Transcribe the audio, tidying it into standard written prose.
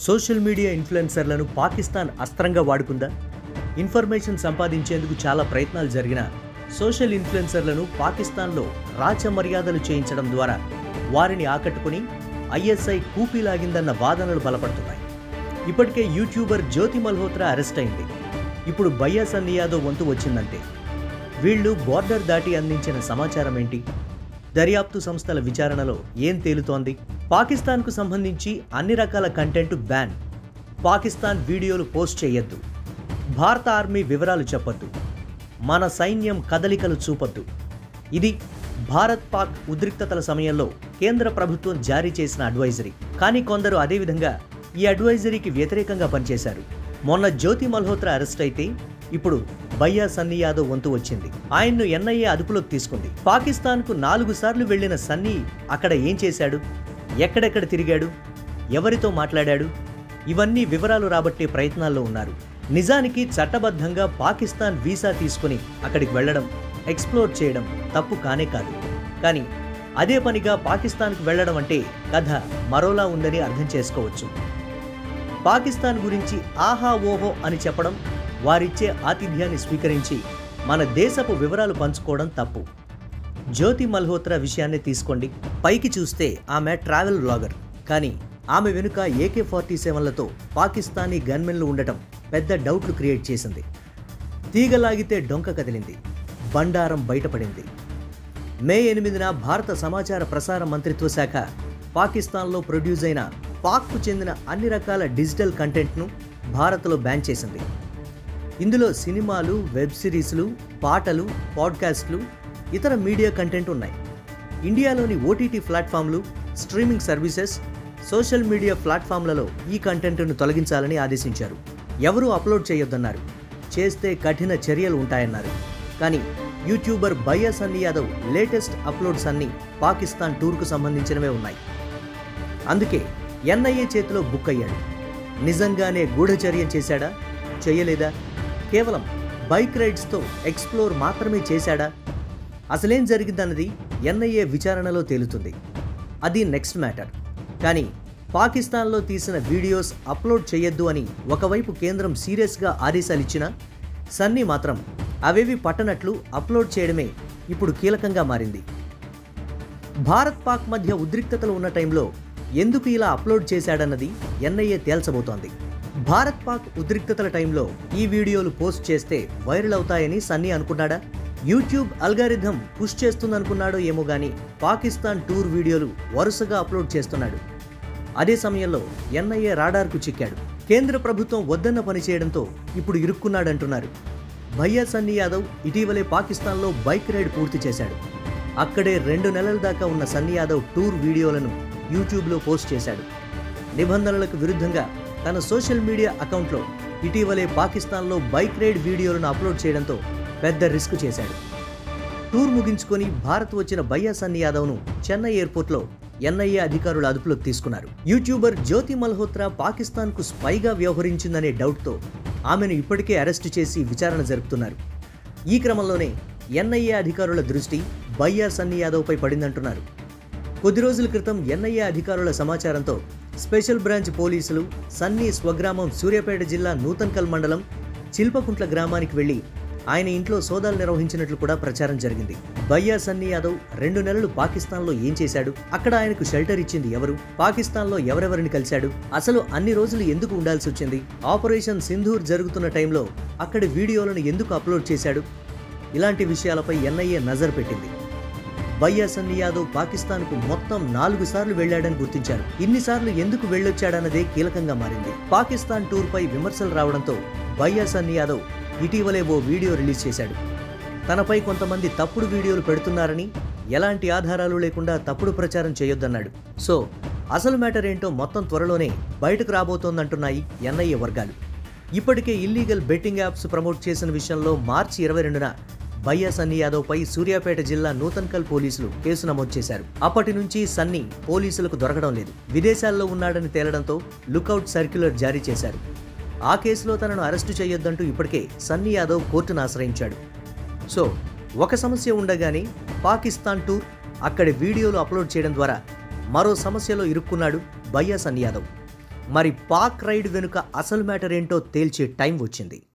Social media ఇన్ఫ్లుయెన్సర్లను Pakistan అస్త్రంగా వాడుకుందా? Information సంపాదించేందుకు చాలా ప్రయత్నాలు జరిగినా సోషల్ ఇన్ఫ్లుయెన్సర్లను పాకిస్తాన్లో రాచమర్యాదలు చేయించడం ద్వారా వారిని ఆకట్టుకుని ఐఎస్ఐ కూపీలాగిందన్న వాదనలు బలపడుతున్నాయి. ఇప్పటికే యూట్యూబర్ జ్యోతి మల్హోత్రా అరెస్ట్ అయింది. ఇప్పుడు భయ్యా సన్నీ యాదవ్ వంతు వచ్చిందంటే వీళ్ళు బోర్డర్ దాటి అందించిన సమాచారం ఏంటి? దర్యాప్తు సంస్థల విచారణలో ఏం తేలుతోంది? పాకిస్తాన్కు సంబంధించి అన్ని రకాల కంటెంట్ బ్యాన్, పాకిస్తాన్ వీడియోలు పోస్ట్ చేయొద్దు, భారత ఆర్మీ వివరాలు చెప్పొద్దు, మన సైన్యం కదలికలు చూపొద్దు. ఇది భారత్ పాక్ ఉద్రిక్తతల సమయంలో కేంద్ర ప్రభుత్వం జారీ చేసిన అడ్వైజరీ. కానీ కొందరు అదేవిధంగా ఈ అడ్వైజరీకి వ్యతిరేకంగా పనిచేశారు. మొన్న జ్యోతి మల్హోత్రా అరెస్ట్ అయితే ఇప్పుడు భయ్యా సన్నీ యాదవ్ వంతు వచ్చింది. ఆయన్ను ఎన్ఐఏ అదుపులోకి తీసుకుంది. పాకిస్తాన్కు 4 సార్లు వెళ్లిన సన్నీ అక్కడ ఏం చేశాడు, ఎక్కడెక్కడ తిరిగాడు, ఎవరితో మాట్లాడాడు, ఇవన్నీ వివరాలు రాబట్టే ప్రయత్నాల్లో ఉన్నారు. నిజానికి చట్టబద్ధంగా పాకిస్తాన్ వీసా తీసుకుని అక్కడికి వెళ్లడం, ఎక్స్ప్లోర్ చేయడం తప్పు కానే కాదు. కానీ అదే పనిగా పాకిస్తాన్కు వెళ్లడం అంటే కథ మరోలా ఉందని అర్థం చేసుకోవచ్చు. పాకిస్తాన్ గురించి ఆహా ఓహో అని చెప్పడం, వారిచ్చే ఆతిథ్యాన్ని స్వీకరించి మన దేశపు వివరాలు పంచుకోవడం తప్పు. జ్యోతి మల్హోత్రా విషయాన్ని తీసుకోండి. పైకి చూస్తే ఆమె ట్రావెల్ బ్లాగర్, కానీ ఆమె వెనుక AK-47లతో పాకిస్తానీ గన్మెన్లు ఉండటం పెద్ద డౌట్లు క్రియేట్ చేసింది. తీగలాగితే డొంక కదిలింది, బండారం బయటపడింది. మే 8న భారత సమాచార ప్రసార మంత్రిత్వ శాఖ పాకిస్తాన్లో ప్రొడ్యూస్ అయిన పాక్కు చెందిన అన్ని రకాల డిజిటల్ కంటెంట్ను భారత్లో బ్యాన్ చేసింది. ఇందులో సినిమాలు, వెబ్ సిరీస్లు, పాటలు, పాడ్కాస్ట్లు, ఇతర మీడియా కంటెంట్ ఉన్నాయి. ఇండియాలోని OTT ప్లాట్ఫామ్లు, స్ట్రీమింగ్ సర్వీసెస్, సోషల్ మీడియా ప్లాట్ఫామ్లలో ఈ కంటెంట్ను తొలగించాలని ఆదేశించారు. ఎవరూ అప్లోడ్ చేయొద్దన్నారు. చేస్తే కఠిన చర్యలు ఉంటాయన్నారు. కానీ యూట్యూబర్ భయ్యా సన్నీ యాదవ్ లేటెస్ట్ అప్లోడ్స్ అన్నీ పాకిస్తాన్ టూర్కు సంబంధించినవే ఉన్నాయి. అందుకే NIA చేతిలో బుక్ అయ్యాడు. నిజంగానే గూఢచర్యం చేశాడా, చేయలేదా, కేవలం బైక్ రైడ్స్తో ఎక్స్ప్లోర్ మాత్రమే చేశాడా, అసలేం జరిగిందన్నది NIA విచారణలో తేలుతుంది. అది నెక్స్ట్ మ్యాటర్. కానీ పాకిస్తాన్లో తీసిన వీడియోస్ అప్లోడ్ చేయొద్దు అని ఒకవైపు కేంద్రం సీరియస్గా ఆదేశాలు ఇచ్చినా సన్నీ మాత్రం అవేవి పట్టనట్లు అప్లోడ్ చేయడమే ఇప్పుడు కీలకంగా మారింది. భారత్ పాక్ మధ్య ఉద్రిక్తతలు ఉన్న టైంలో ఎందుకు ఇలా అప్లోడ్ చేశాడన్నది NIA తేల్చబోతోంది. భారత్ పాక్ ఉద్రిక్తతల టైంలో ఈ వీడియోలు పోస్ట్ చేస్తే వైరల్ అవుతాయని సన్నీ అనుకున్నాడా? యూట్యూబ్ అల్గారిథం పుష్ చేస్తుందనుకున్నాడో ఏమో గానీ పాకిస్తాన్ టూర్ వీడియోలు వరుసగా అప్లోడ్ చేస్తున్నాడు. అదే సమయంలో NIA రాడార్కు చిక్కాడు. కేంద్ర ప్రభుత్వం వద్దన్న పని చేయడంతో ఇప్పుడు ఇరుక్కున్నాడంటున్నారు. భయ్యా సన్నీ యాదవ్ ఇటీవలే పాకిస్తాన్లో బైక్ రైడ్ పూర్తి చేశాడు. అక్కడే 2 నెలల దాకా ఉన్న సన్నీ యాదవ్ టూర్ వీడియోలను యూట్యూబ్లో పోస్ట్ చేశాడు. నిబంధనలకు విరుద్ధంగా తన సోషల్ మీడియా అకౌంట్లో ఇటీవలే పాకిస్తాన్లో బైక్ రైడ్ వీడియోలను అప్లోడ్ చేయడంతో పెద్ద రిస్క్ చేశాడు. టూర్ ముగించుకొని భారత్ వచ్చిన భయ్యా సన్నీ యాదవ్ను చెన్నై ఎయిర్పోర్ట్లో NIA అధికారులు అదుపులోకి తీసుకున్నారు. యూట్యూబర్ జ్యోతి మల్హోత్రా పాకిస్తాన్కు స్పైగా వ్యవహరించిందనే డౌట్తో ఆమెను ఇప్పటికే అరెస్టు చేసి విచారణ జరుపుతున్నారు. ఈ క్రమంలోనే NIA అధికారుల దృష్టి భయ్యా సన్నీ యాదవ్పై పడిందంటున్నారు. కొద్ది రోజుల క్రితం NIA అధికారుల సమాచారంతో స్పెషల్ బ్రాంచ్ పోలీసులు సన్నీ స్వగ్రామం సూర్యాపేట జిల్లా నూతన్కల్ మండలం చిల్పకుంట్ల గ్రామానికి వెళ్లి ఆయన ఇంట్లో సోదాలు నిర్వహించినట్లు కూడా ప్రచారం జరిగింది. భయ్యా సన్నీ యాదవ్ 2 నెలలు పాకిస్తాన్లో ఏం చేశాడు, అక్కడ ఆయనకు షెల్టర్ ఇచ్చింది ఎవరు, పాకిస్తాన్లో ఎవరెవరిని కలిశాడు, అసలు అన్ని రోజులు ఎందుకు ఉండాల్సి వచ్చింది, ఆపరేషన్ సింధూర్ జరుగుతున్న టైంలో అక్కడి వీడియోలను ఎందుకు అప్లోడ్ చేశాడు, ఇలాంటి విషయాలపై NIA నజర్ పెట్టింది. భయ్యా సన్నీ యాదవ్ పాకిస్తాన్కు మొత్తం 4 సార్లు వెళ్లాడని గుర్తించారు. ఇన్నిసార్లు ఎందుకు వెళ్ళొచ్చాడన్నదే కీలకంగా మారింది. పాకిస్తాన్ టూర్పై విమర్శలు రావడంతో భయ్యా సన్నీ యాదవ్ ఇటీవలే ఓ వీడియో రిలీజ్ చేశాడు. తనపై కొంతమంది తప్పుడు వీడియోలు పెడుతున్నారని, ఎలాంటి ఆధారాలు లేకుండా తప్పుడు ప్రచారం చేయొద్దన్నాడు. సో అసలు మ్యాటర్ ఏంటో మొత్తం త్వరలోనే బయటకు రాబోతోందంటున్నాయి NIA వర్గాలు. ఇప్పటికే ఇల్లీగల్ బెట్టింగ్ యాప్స్ ప్రమోట్ చేసిన విషయంలో మార్చి 22న భయ్యా సన్నీ యాదవ్పై సూర్యాపేట జిల్లా నూతన్కల్ పోలీసులు కేసు నమోదు చేశారు. అప్పటి నుంచి సన్నీ పోలీసులకు దొరకడం లేదు. విదేశాల్లో ఉన్నాడని తేలడంతో లుకౌట్ సర్క్యులర్ జారీ చేశారు. ఆ కేసులో తనను అరెస్టు చేయొద్దంటూ ఇప్పటికే సన్నీ యాదవ్ కోర్టును ఆశ్రయించాడు. సో ఒక సమస్య ఉండగానే పాకిస్తాన్ టూర్, అక్కడి వీడియోలు అప్లోడ్ చేయడం ద్వారా మరో సమస్యలో ఇరుక్కున్నాడు భయ్యా సన్నీ యాదవ్. మరి పాక్ రైడ్ వెనుక అసలు మ్యాటర్ ఏంటో తేల్చే టైం వచ్చింది.